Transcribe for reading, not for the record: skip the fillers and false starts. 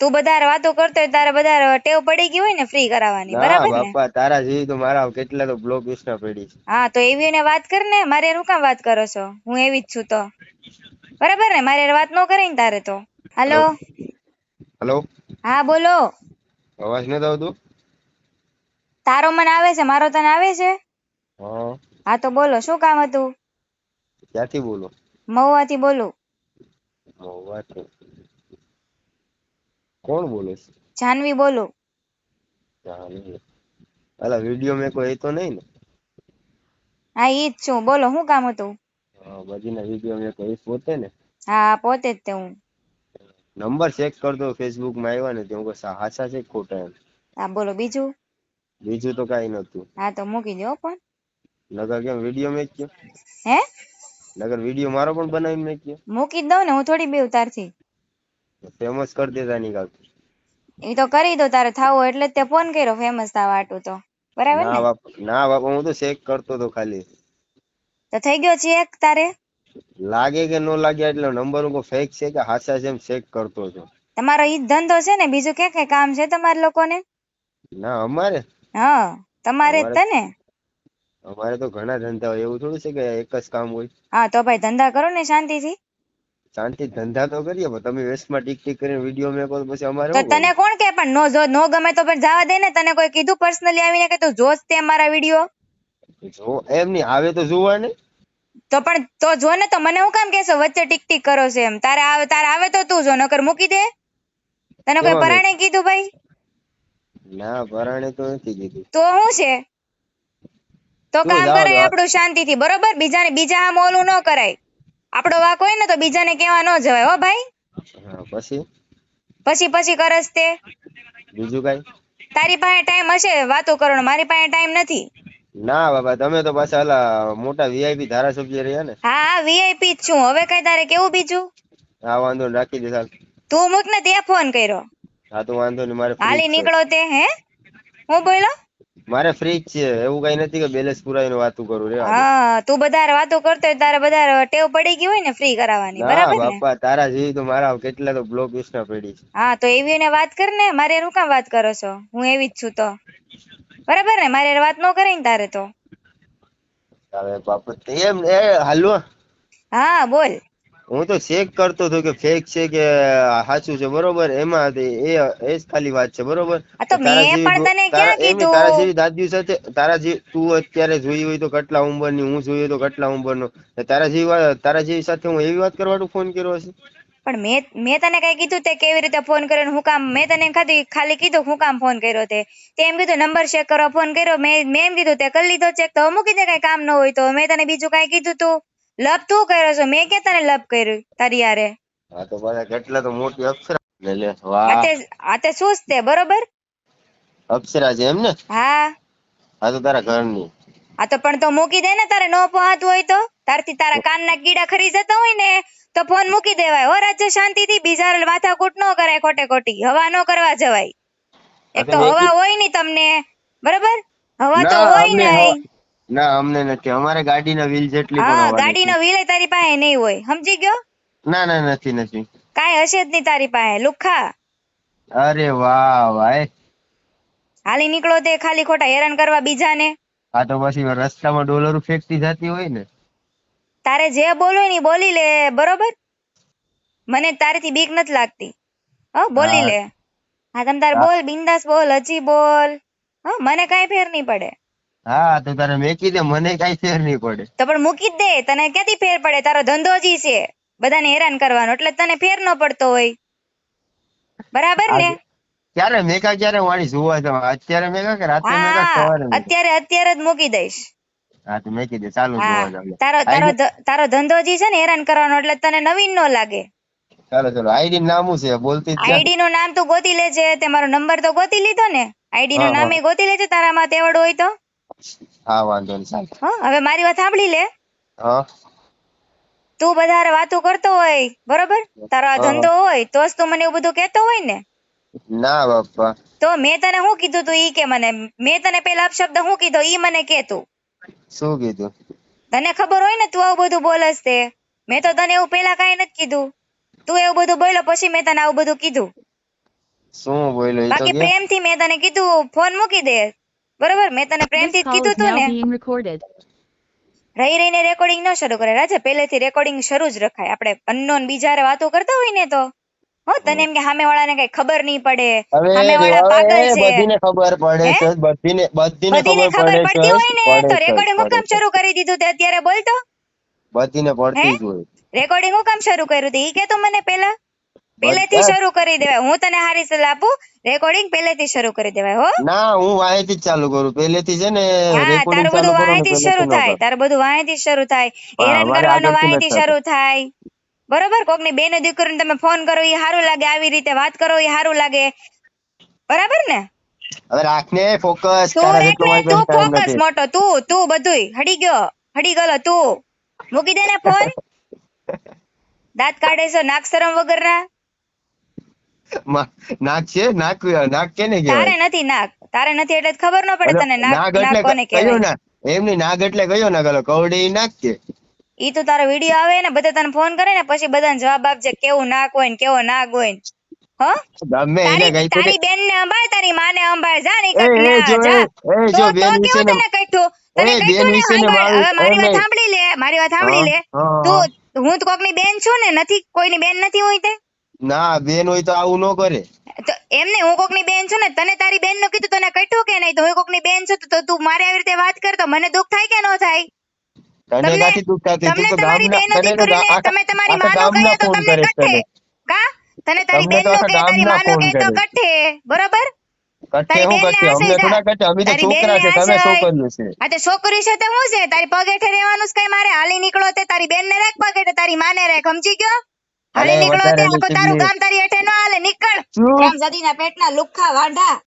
તું બધા વાતો કરતો હોય તારે બધા ટેવ પડી ગઈ હોય ને ફ્રી કરાવવાની, ના બરાબર ને? બાપા, તારા જેવી તો મારા કેટલા તો બ્લોક ઇન્સ્ટા પડી છે. હા તો એવી ને વાત કર ને, મારે એનું કામ વાત કરો છો? હું એવી જ છું તો બરાબર ને, મારે વાત ન કરે ને તારે તો. હાલો. હેલો, હા બોલો. અવાજ નથી આવતો? તારો મને આવે છે, મારો તને આવે છે? હા. હા તો બોલો, શું કામ હતું? ક્યાંથી બોલો? મહુવાથી બોલું. મહુવાથી? કોણ બોલે છે? જાનવી બોલું. અલા વિડીયો મેં કોઈ તો નહીં ને? હા ઈ જ છું, બોલો શું કામ હતું? હા બધી ના વિડીયો મેં કોઈ પોતે ને? હા પોતે જ તે હું. નંબર ચેક કરતો ફેસબુક માં આવ્યા ને હું હાચા છે ખોટા એમ. હા બોલો બીજું. બીજું તો કઈ નતું. હા તો મૂકી દો પણ. નકર કેમ વિડીયો મેક્યો? હે? નગર વિડીયો મારો પણ બનાવીને મેક્યો? મૂકી જ દઉં ને, હું થોડી બીવ તારથી. ફેમસ કરી દેતા નિકાલ. એ તો કરી દો, તારે થાવું એટલે જ તે ફોન કર્યો ફેમસ થવા હાટુ તો. બરાબર ના ને? બાપ, ના બાપા, હું તો ચેક કરતો હતો ખાલી. તો થઈ ગયો ચેક તારે? લાગે કે ન લાગે એટલે નંબર ફેક છે કે હાચા છે એમ ચેક કરતો હતો. તમારો ઈ જ ધંધો છે ને, બીજું ક્યાં કઈ કામ છે તમારા લોકોને? ના અમારે? હા તમારે જ અમારે તને. અમારે તો ઘણા ધંધા હોય, એવું થોડું છે કે એક જ કામ હોય. હા તો ભાઈ ધંધા કરો ને શાંતિથી. શાંતિ ધંધા તો કરીએ પણ તમે વેસ્ટમાં ટીક ટીક કરીને વિડીયો મેકો તો પછી અમારે તો શું તને કરવું? કોણ કે પણ નો ગમે તો પણ જવા દે ને, તને કોઈ કીધું પર્સનલી આવીને કે તું જોશ તે મારા વિડીયો? જો એમ નહીં આવે તો જોવા ને. તો પણ તો જો ને, તો મને હું કામ કેશો વચ્ચે ટીક ટીક કરો છો એમ? તારે આવે તો તું જો, નકર મૂકી દે. તને કોઈ કેવો ને? પરાણે કીધું ભાઈ? ના પરાણે તો નથી કીધું. તો શું છે? તો તું કામ જાવ દો. કરાય આપણું શાંતિથી, બરોબર? બીજા આમ ઓલું ન કરાય. આપણો વાક હોય ને તો બીજાને કેવા ન જવાય હો ભાઈ. હા પછી? પછી કરસ તે. બીજું કઈ? તારી પાસે ટાઈમ હશે વાતો કરવાનો, મારી પાસે ટાઈમ નથી. ના બાબા, તમે તો પાછા ઓલા મોટા વીઆઈપી ધારાસભ્ય રહ્યા ને. હા વીઆઈપી જ છું, હવે કઈ તારે કેવું બીજું? હા વાંધો ને, રાખી દે હાલ. તું મૂક ને, તે ફોન કર્યો. હા તો વાંધો નહીં, મારે ફ્રી હાલી જ છે. નીકળો તે. હે હું બોલો? મારે ફ્રી જ છે, એવું કઈ નથી કે બેલેન્સ પુરાવીને વાતું કરું. રેવા દે. હા તું બધા વાતો કરતો હોય તારે બધા ટેવ પડી ગઈ હોય ને ફ્રી કરાવવાની, ના બરાબર ને? બાપા, તારા જેવી તો મારા કેટલા તો બ્લોક ઇન્સ્ટા પડી છે. હા તો એવી ને વાત કર ને, મારે એનું કામ વાત કરો છો? હું એવી જ છું તો બરાબર ને, મારે વાત ન કરે ને તારે તો. હવે બાપા એમ હાલો. હા બોલ. હું તો ચેક કરતો હતો કે ફેક છે કે સાચું છે, બરોબર? એમાં એ જ ખાલી વાત છે, બરોબર? આ તો તારા મેં પણ જેવી તને તારા ક્યાં એમની તારા કીધું? જેવી દાદીઓ સાથે તારા જે તું અત્યારે જોઈ હોય તો કેટલા ઉંમરની, હું જોઈ હોય તો કેટલા ઉંમરનો, તારા જેવી સાથે હું એવી વાત કરવાનું ફોન કર્યો હશે? પણ મેં તને કઈ કીધું તે કેવી રીતે ફોન કર્યો? હું કામ મેં તને ખાલી કીધું હું કામ ફોન કર્યો તે એમ કીધું નંબર ચેક કરવા ફોન કર્યો. મેં એમ કીધું તે કરી લીધો ચેક, તો મૂકી દે કઈ કામ ન હોય તો. મેં તને બીજું કઈ કીધું તું? લપ તું કર્યો છો, મેં ક્યાં તને લપ કર્યું તારી યારે? હા તો પાછા કેટલા તો મોટી અક્ષરા લે. વાહ, આતે શું તે બરોબર? અપ્સરા છે એમ ને? હા. હા તો તારા ઘરની. હા તો પણ તો મૂકી દે ને, તારે ન પહોંચતું હોય તો. તારા કાનના કીડા ખરી જતા હોય ને તો ફોન મૂકી દેવાય. હો રાજ્ય શાંતિથી, બીજા માથાકૂટ ન કરાય ખોટે ખોટી. હવા ન કરવા જવાય. હા એક તો તો મેં હવા કીધું હોય ની તમને, બરોબર? હવા તો ના હોય અમને નઈ. ના અમને નથી, અમારે ગાડીના વ્હીલ જેટલી પણ હા હવા ગાડીનો નથી. વ્હીલ તારી પાસે નહીં હોય, સમજી ગયો? ના ના નથી. કાંઈ હશે જ નહીં તારી પાસે, લુખ્ખા. અરે વાહ ભાઈ. હાલી નીકળો તે, ખાલી ખોટા હેરાન કરવા બીજાને. આ તો પછી રસ્તામાં ડોલર ફેંકતી જતી હોય ને. તારે જે બોલવું ને બોલી લે, બરોબર? મને તારીથી બીક નથી લાગતી. બોલી હા લે. હા તમ તારે બોલ, બિંદાસ બોલ, હજી બોલ. મને કઈ ફેર નહીં પડે. હા તો તારે મેકી દે, મને કઈ ફેર નહીં પડે. તો પણ મૂકી જ દે, તને ક્યાંથી ફેર પડે? તારો ધંધો જ છે બધાને હેરાન કરવાનો, એટલે તને ફેર ન પડતો હોય, બરાબર ને? ક્યારે મેકા, ક્યારે વાણી જોવા જવા? અત્યારે મેકા કે રાતે મેકા, હા સવારે મેકા? અત્યારે જ મૂકી દઈશ. હા તો મેકી દે, ચાલુ હા જોવા જાવ. તારો ધંધો જે છે ને હેરાન કરવાનો, એટલે તને નવીન નો લાગે. ચાલો આઈડી નામ શું છે? બોલતી જ જા. આઈડી નું નામ તું ગોતી લેજે, તે મારો નંબર તો ગોતી લીધો ને. આઈડી નું નામ હા એ ગોતી લેજે, તારામાં તેવડ હોય તો. હા વાંધો નહીં, ચાલ. હવે મારી વાત સાંભળી લે. હા તું બધા વાતો કરતો હોય, બરોબર? તારો આ હા ધંધો હોય તો જ તું મને એવું બધું કેતો હોય ને. ના બાપા. તો મેં તને શું કીધું તું ઈ કે મને? મેં તને પેલા અપશબ્દ શું કીધો ઈ મને કે તું. શું કીધું? તને ખબર હોય ને તું આવું બધું બોલસ તે. મેં તો તને એવું પેલા કઈ નથી કીધું. તું એવું બધું બોલ્યો પછી મેં તને આવું બધું કીધું. શું બોલ્યો ઈ તો બાકી કે પ્રેમથી મેં તને કીધું ફોન મૂકી દે, બરોબર? મેં તને This પ્રેમથી જ call કીધું is તું now ને. being recorded. રહી રહીને રેકોર્ડિંગ ન શરૂ કરે રાજા, પહેલેથી રેકોર્ડિંગ શરૂ જ રખાય. આપણે અનનોન બીજા હારે વાતો કરતા હોય ને તો તને એમ કે સામે વાળાને કઈ ખબર નહીં પડે, હવે સામે વાળા પાગલ છે, બધીને ખબર પડે હે? છે, બધીને બધીને ખબર પડતી હોય ને તો રેકોર્ડિંગ હું કામ પડે છે. શરૂ કરી દીધું તે અત્યારે? બોલતો બધીને પડતી જ હોય. રેકોર્ડિંગ હું કામ શરૂ કર્યું તે ઈ કે તું મને પહેલેથી બધા- શરૂ કરી દેવાય. હું તને હારી સલાહ આપું, રેકોર્ડિંગ પહેલેથી શરૂ કરી દેવાય. હો ના, હું વાહેથી જ ચાલુ કરું, પહેલેથી છે ને હા, રેકોર્ડિંગ તારું ચાલુ બધું કરું ને વાંહેથી પહેલેથી શરૂ ન થાય, કરું. તારું બધું વાંહેથી શરૂ થાય, હા, હેરાન મારે કરવાનું આગળથી વાંહેથી નથી શરૂ થાય, બરોબર? કોકની બેન દીકરીને તમે ફોન કરો ઈ સારું લાગે, આવી રીતે વાત કરો ઈ સારું લાગે, બરાબર ને? હવે રાખને ફોકસ, તું તારા રેખ જેટલો ને, મારી તું પાસે ટાઈમ ફોકસ નથી. મોટો, તું બધુંય હડી ગયો તું. મૂકી દે ને ફોન. દાંત કાઢે છે નાક શરમ વગરના. નાક છે, નાક કેને તારે કહેવાય? નથી નાક, તારે નથી એટલે જ ખબર ન પડે તને નાક નાક નાક એટલે કોને કયો કહેવાય. ના? એમની નાક એટલે કયો ના? ગલો કવડી નાક છે. ઈ તો તારો વિડીયો આવે ને બધા તને ફોન કરે ને પછી બધાને જવાબ આપજે કેવું નાક હોય ને કેવો નાક હોય ને. હો ગમે એને કઈ તો તારી બેન ને અંબાળ, તારી માને અંબાળ, જા એ નીકળ એ ના જો જા. એ તો જો તો બેન વિશે કેવું તને કઈઠું, તને બેન કઈઠું ને વિશે ને સાંભળ. હવે મારી વાત એમ સાંભળી લે, મારી વાત સાંભળી લે. હા, હા. તું હું તો કોકની બેન છું ને, નથી કોઈની બેન નથી હોય તે. ના, બેન હોય તો આવું ન કરે. તો એમને હું કોકની બેન છું ને, તને તારી બેન નું કીધું, તને કઈઠું કે નહીં? તો હું કોકની બેન છું તો તું મારે આવી રીતે વાત કર તો મને દુઃખ થાય કે ન થાય? તને કાથી દુઃખ થતું? તું તમને તો તમારી ગામના, બેનો તને તો દીકરીને તમે તમારી આખા માનો ગામના કહે તો ફોન તમને કરે કઠે તને. કા? તને તારી તમને બેન તો નો આખા કહે, તારી ગામના માનો ફોન કહે તો કરે. કઠે, બરોબર? કઠે તારી હું બેન ને કઠે? અમને આશય થોડા કઠે, અમે તો તારી બેન છોકરા ને છે, તમે આશય. છોકરીઓ છે. આ તે છોકરી છે તે હું છે? તારી પગ હેઠે રહેવાનું છે કઈ? મારે હાલી નીકળો તે તારી બેન ને રાખ પગ હેઠે, તારી માને રાખ, સમજી ગયો? હાલી અરે નીકળો તે વધારે આખું તારું નીકળી. ગામ તારી હેઠે ન હાલે, નીકળ. શું? રામજાદીના પેટના લુખ્ખા વાંઢા.